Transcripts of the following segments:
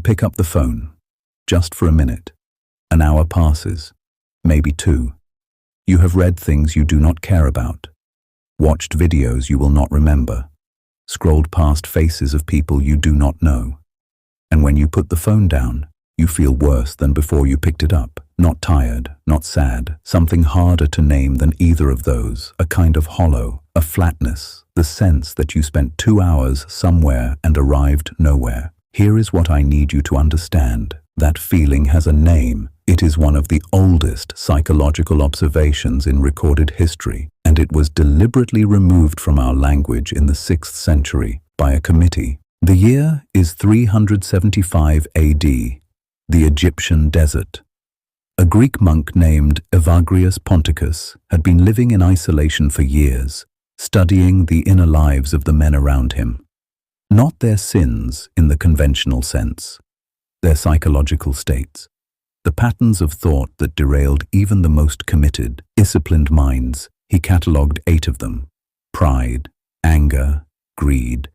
pick up the phone, just for a minute. An hour passes, maybe 2. You have read things you do not care about, watched videos you will not remember, scrolled past faces of people you do not know. And when you put the phone down, you feel worse than before you picked it up. Not tired, not sad, something harder to name than either of those, a kind of hollow, a flatness, the sense that you spent 2 hours somewhere and arrived nowhere. Here is what I need you to understand. That feeling has a name. It is one of the oldest psychological observations in recorded history, and it was deliberately removed from our language in the 6th century by a committee. The year is 375 AD, the Egyptian desert. A Greek monk named Evagrius Ponticus had been living in isolation for years, studying the inner lives of the men around him. Not their sins in the conventional sense, their psychological states, the patterns of thought that derailed even the most committed, disciplined minds. He catalogued 8 of them: pride, anger, greed,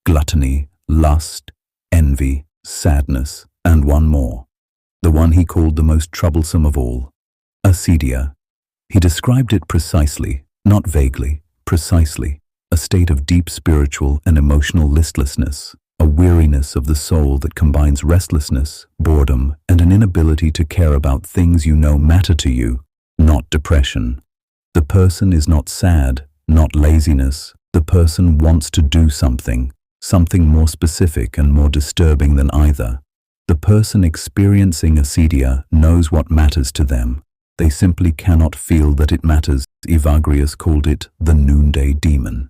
gluttony, lust, envy, sadness, and one more, the one he called the most troublesome of all, Acedia. He described it precisely, not vaguely, precisely, a state of deep spiritual and emotional listlessness, a weariness of the soul that combines restlessness, boredom, and an inability to care about things you know matter to you, not depression. The person is not sad, not laziness. The person wants to do something more specific and more disturbing than either. The person experiencing acedia knows what matters to them. They simply cannot feel that it matters. Evagrius called it the noonday demon,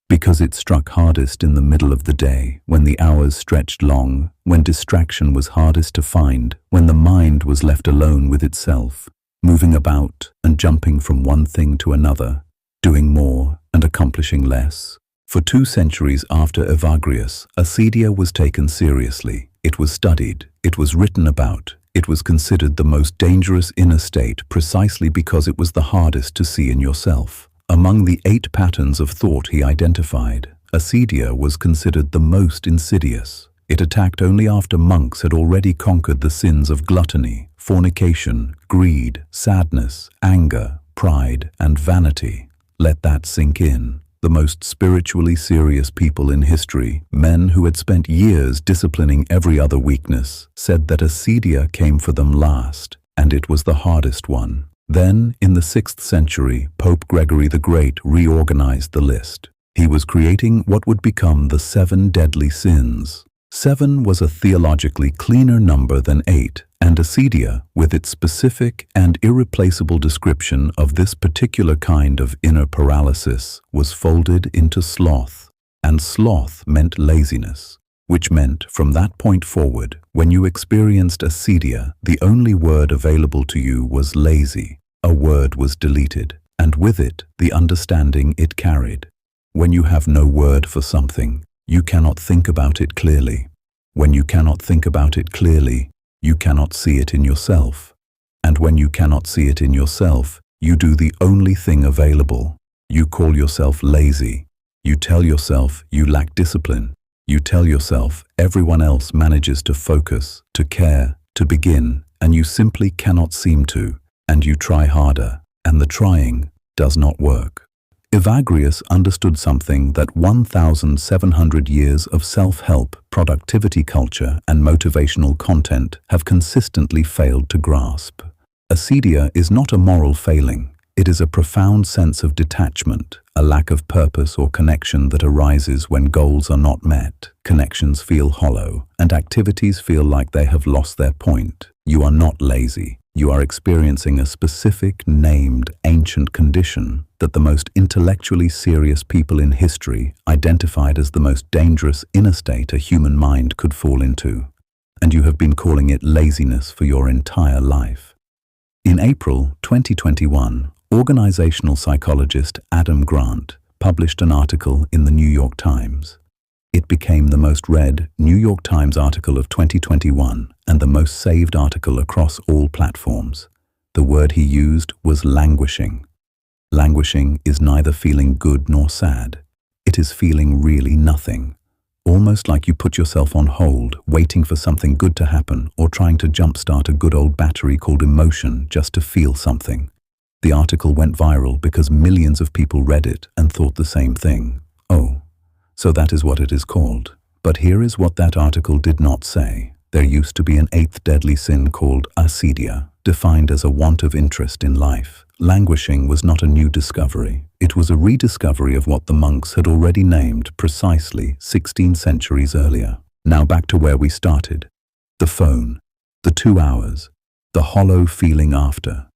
because it struck hardest in the middle of the day, when the hours stretched long, when distraction was hardest to find, when the mind was left alone with itself, moving about and jumping from one thing to another, doing more and accomplishing less. For 2 centuries after Evagrius, acedia was taken seriously. It was studied, it was written about, it was considered the most dangerous inner state precisely because it was the hardest to see in yourself. Among the 8 patterns of thought he identified, acedia was considered the most insidious. It attacked only after monks had already conquered the sins of gluttony, fornication, greed, sadness, anger, pride, and vanity. Let that sink in. The most spiritually serious people in history, men who had spent years disciplining every other weakness, said that acedia came for them last, and it was the hardest one. Then, in the 6th century, Pope Gregory the Great reorganized the list. He was creating what would become the 7 deadly sins. 7 was a theologically cleaner number than 8, and acedia, with its specific and irreplaceable description of this particular kind of inner paralysis, was folded into sloth. And sloth meant laziness, which meant from that point forward, when you experienced acedia, the only word available to you was lazy. A word was deleted, and with it, the understanding it carried. When you have no word for something, you cannot think about it clearly. When you cannot think about it clearly, you cannot see it in yourself. And when you cannot see it in yourself, you do the only thing available. You call yourself lazy. You tell yourself you lack discipline. You tell yourself everyone else manages to focus, to care, to begin, and you simply cannot seem to, and you try harder, and the trying does not work. Evagrius understood something that 1,700 years of self-help, productivity culture, and motivational content have consistently failed to grasp. Acedia is not a moral failing. It is a profound sense of detachment, a lack of purpose or connection that arises when goals are not met, connections feel hollow, and activities feel like they have lost their point. You are not lazy. You are experiencing a specific, named, ancient condition that the most intellectually serious people in history identified as the most dangerous inner state a human mind could fall into. And you have been calling it laziness for your entire life. In April 2021, organizational psychologist Adam Grant published an article in the New York Times. It became the most read New York Times article of 2021 and the most saved article across all platforms. The word he used was languishing. Languishing is neither feeling good nor sad. It is feeling really nothing. almost like you put yourself on hold, waiting for something good to happen or trying to jumpstart a good old battery called emotion just to feel something. The article went viral because millions of people read it and thought the same thing. Oh, so that is what it is called. But here is what that article did not say. There used to be an eighth deadly sin called Acedia, defined as a want of interest in life. Languishing was not a new discovery. It was a rediscovery of what the monks had already named precisely 16 centuries earlier. Now back to where we started. The phone, the 2 hours, the hollow feeling after.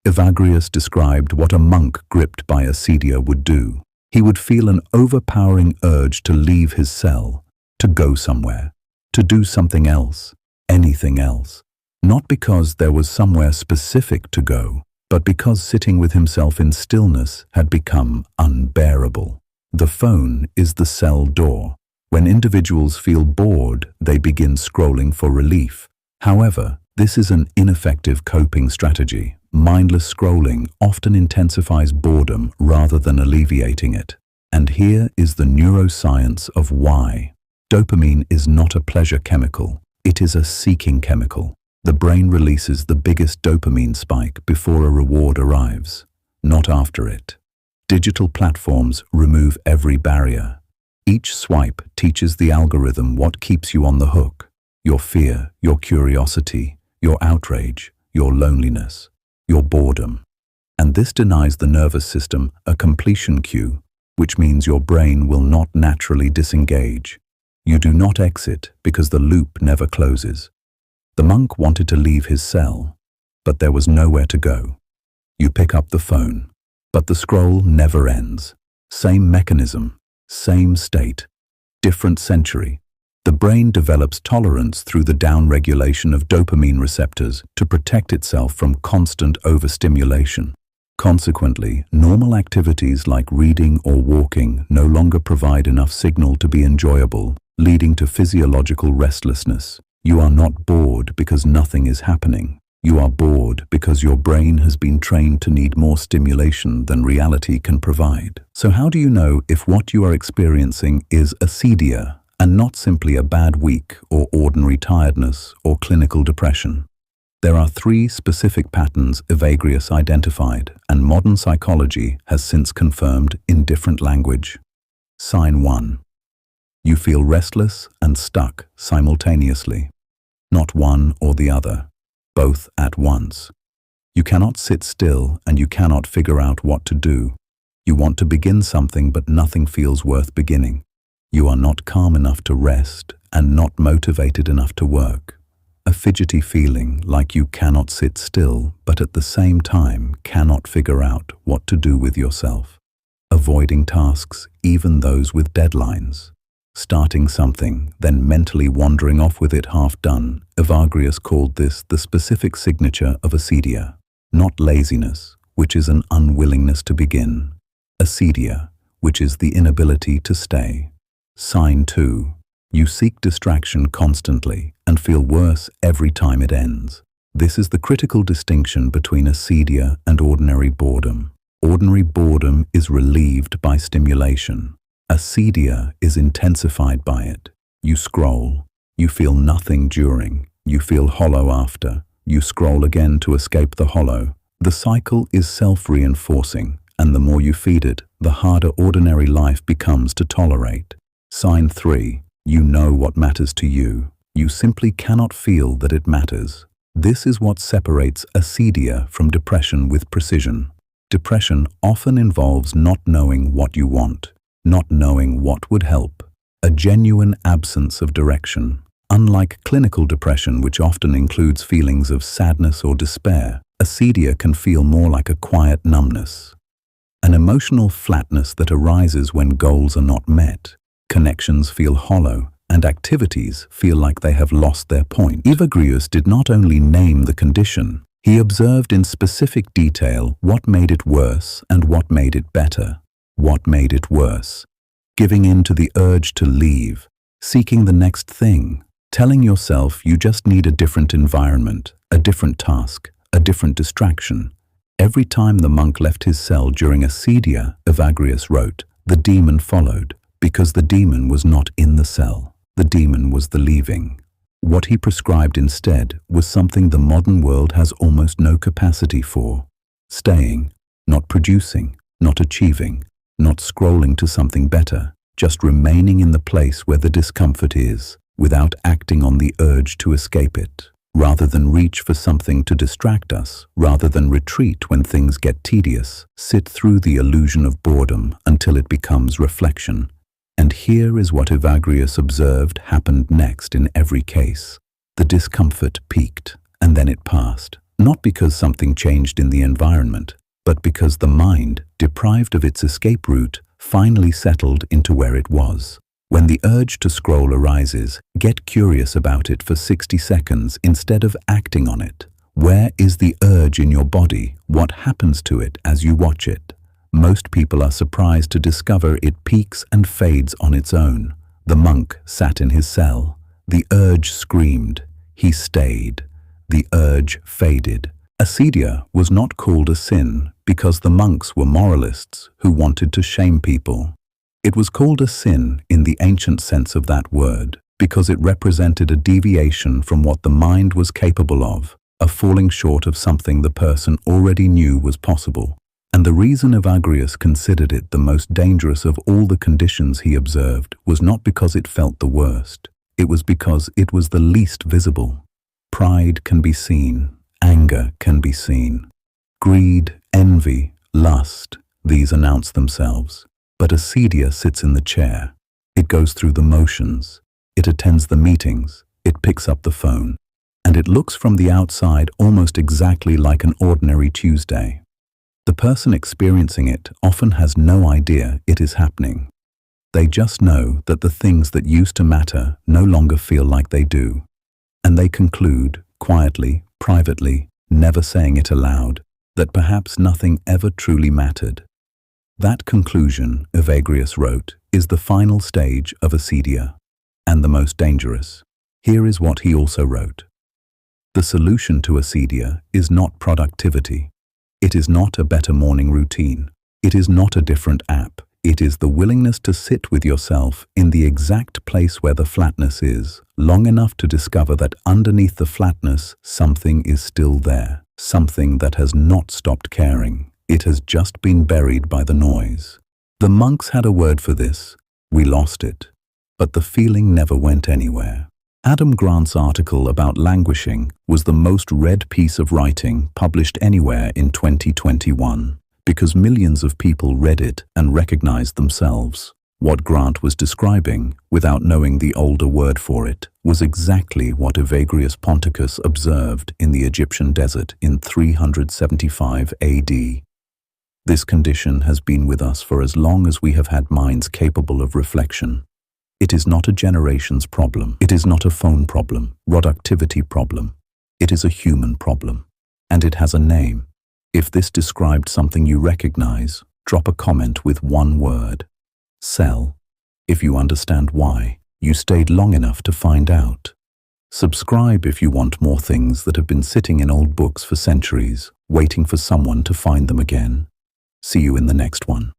Evagrius described what a monk gripped by Acedia would do. He would feel an overpowering urge to leave his cell, to go somewhere, to do something else, anything else. Not because there was somewhere specific to go, but because sitting with himself in stillness had become unbearable. The phone is the cell door. When individuals feel bored, they begin scrolling for relief. However, this is an ineffective coping strategy. Mindless scrolling often intensifies boredom rather than alleviating it. And here is the neuroscience of why. Dopamine is not a pleasure chemical. It is a seeking chemical. The brain releases the biggest dopamine spike before a reward arrives, not after it. Digital platforms remove every barrier. Each swipe teaches the algorithm what keeps you on the hook: your fear, your curiosity, your outrage, your loneliness, your boredom. And this denies the nervous system a completion cue, which means your brain will not naturally disengage. You do not exit because the loop never closes. The monk wanted to leave his cell, but there was nowhere to go. You pick up the phone, but the scroll never ends. Same mechanism, same state, different century. The brain develops tolerance through the downregulation of dopamine receptors to protect itself from constant overstimulation. Consequently, normal activities like reading or walking no longer provide enough signal to be enjoyable, leading to physiological restlessness. You are not bored because nothing is happening. You are bored because your brain has been trained to need more stimulation than reality can provide. So how do you know if what you are experiencing is acedia and not simply a bad week or ordinary tiredness or clinical depression? There are 3 specific patterns Evagrius identified, and modern psychology has since confirmed in different language. Sign 1. You feel restless and stuck simultaneously. Not one or the other, both at once. You cannot sit still and you cannot figure out what to do. You want to begin something but nothing feels worth beginning. You are not calm enough to rest and not motivated enough to work. A fidgety feeling like you cannot sit still but at the same time cannot figure out what to do with yourself. Avoiding tasks, even those with deadlines. Starting something, then mentally wandering off with it half done. Evagrius called this the specific signature of acedia. Not laziness, which is an unwillingness to begin. Acedia, which is the inability to stay. Sign 2. You seek distraction constantly and feel worse every time it ends. This is the critical distinction between acedia and ordinary boredom. Ordinary boredom is relieved by stimulation. Acedia is intensified by it. You scroll. You feel nothing during. You feel hollow after. You scroll again to escape the hollow. The cycle is self-reinforcing, and the more you feed it, the harder ordinary life becomes to tolerate. Sign 3. You know what matters to you. You simply cannot feel that it matters. This is what separates acedia from depression with precision. Depression often involves not knowing what you want, not knowing what would help, a genuine absence of direction. Unlike clinical depression, which often includes feelings of sadness or despair, acedia can feel more like a quiet numbness, an emotional flatness that arises when goals are not met, connections feel hollow, and activities feel like they have lost their point. Evagrius did not only name the condition, he observed in specific detail what made it worse and what made it better. What made it worse? Giving in to the urge to leave, seeking the next thing, telling yourself you just need a different environment, a different task, a different distraction. Every time the monk left his cell during acedia, Evagrius wrote, the demon followed, Because the demon was not in the cell. The demon was the leaving. What he prescribed instead was something the modern world has almost no capacity for. Staying, not producing, not achieving, not scrolling to something better, just remaining in the place where the discomfort is, without acting on the urge to escape it. Rather than reach for something to distract us, rather than retreat when things get tedious, sit through the illusion of boredom until it becomes reflection. And here is what Evagrius observed happened next in every case. The discomfort peaked, and then it passed, not because something changed in the environment, but because the mind, deprived of its escape route, finally settled into where it was. When the urge to scroll arises, get curious about it for 60 seconds instead of acting on it. Where is the urge in your body? What happens to it as you watch it? Most people are surprised to discover it peaks and fades on its own. The monk sat in his cell. The urge screamed. He stayed. The urge faded. Acedia was not called a sin because the monks were moralists who wanted to shame people. It was called a sin in the ancient sense of that word because it represented a deviation from what the mind was capable of, a falling short of something the person already knew was possible. And the reason Evagrius considered it the most dangerous of all the conditions he observed was not because it felt the worst. It was because it was the least visible. Pride can be seen. Anger can be seen. Greed, envy, lust, these announce themselves. But Acedia sits in the chair. It goes through the motions. It attends the meetings. It picks up the phone. And it looks from the outside almost exactly like an ordinary Tuesday. The person experiencing it often has no idea it is happening. They just know that the things that used to matter no longer feel like they do. And they conclude, quietly, privately, never saying it aloud, that perhaps nothing ever truly mattered. That conclusion, Evagrius wrote, is the final stage of Acedia, and the most dangerous. Here is what he also wrote. The solution to Acedia is not productivity. It is not a better morning routine. It is not a different app. It is the willingness to sit with yourself in the exact place where the flatness is, long enough to discover that underneath the flatness, something is still there, something that has not stopped caring. It has just been buried by the noise. The monks had a word for this. We lost it. But the feeling never went anywhere. Adam Grant's article about languishing was the most read piece of writing published anywhere in 2021 because millions of people read it and recognized themselves. What Grant was describing, without knowing the older word for it, was exactly what Evagrius Ponticus observed in the Egyptian desert in 375 AD. This condition has been with us for as long as we have had minds capable of reflection. It is not a generation's problem. It is not a phone problem, productivity problem. It is a human problem. And it has a name. If this described something you recognize, drop a comment with one word. Cell. If you understand why, you stayed long enough to find out. Subscribe if you want more things that have been sitting in old books for centuries, waiting for someone to find them again. See you in the next one.